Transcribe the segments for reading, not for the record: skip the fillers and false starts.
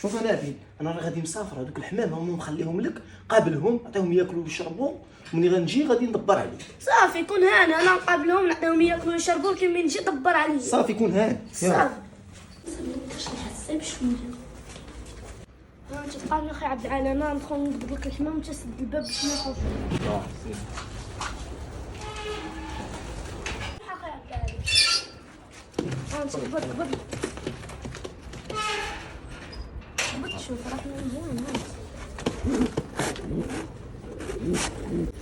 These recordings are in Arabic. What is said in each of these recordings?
شوف نبيل، انا راه غادي مسافر، هذوك الحمام هما مخليهم لك، قابلهم عطيهم ياكلوا ويشربوا، ومني غنجي غادي ندبر عليك. صافي كون هان، انا نقابلهم نعطيهم ياكلوا ويشربوا، كي من نجي دبر عليا. صافي كون هان. صافي باش نحسب شويه. انت تبقى اخي عبد العال، انا ندخل نضبط لك الحمام وانت سد الباب باش ما يخرجوش. اخي عبد العال انت كبر شوف راه مزيان.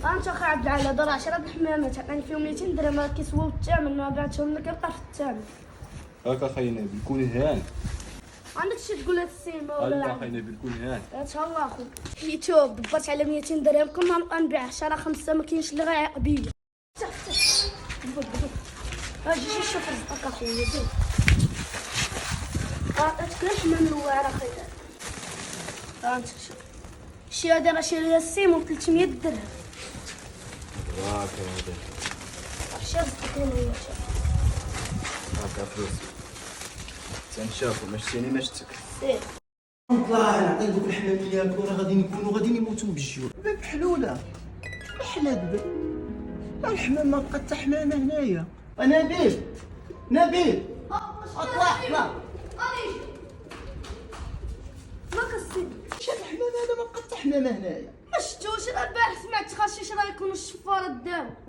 انت اخي عبد العال، هذا راه 10 الحمامات عطاني فيهم 200 درهم، راه كيسواو الثمن، ما بعتهم لك يبقى في الثمن. هاك اخي نبيل كون هان. عندك شي تقول لها السيمه ولا هاك لا؟ اخي نبيل كون هان. تهلا اخو شوف دبرت على 200 درهم، كل ما نبقى نبيع 10 5 ما كاينش اللي غيعيق بيا. اجي شوف رزقك اخويا زين. عطيتك الحمام الواعر اخي. انت شوف شي هذا راه شاريها السيمو ب 300 درهم. هاك هذا شي رزقك هنايا. هاك فلوس تنشافو ما شتيني ما شتك. سير الله نعطي دوك الحمام اللي ياكلوا راه غادي يموتوا بالجوع. باب حلوله حلال باب. الحمام ما بقى حتى حمامه هنايا. نبيل اطلع. ما كسيت شاد الحمام هذا ما بقى حتى حمامه هنايا. ما شفتوش، راه البارح سمعت خاشيش راه يكون الشفاره داو.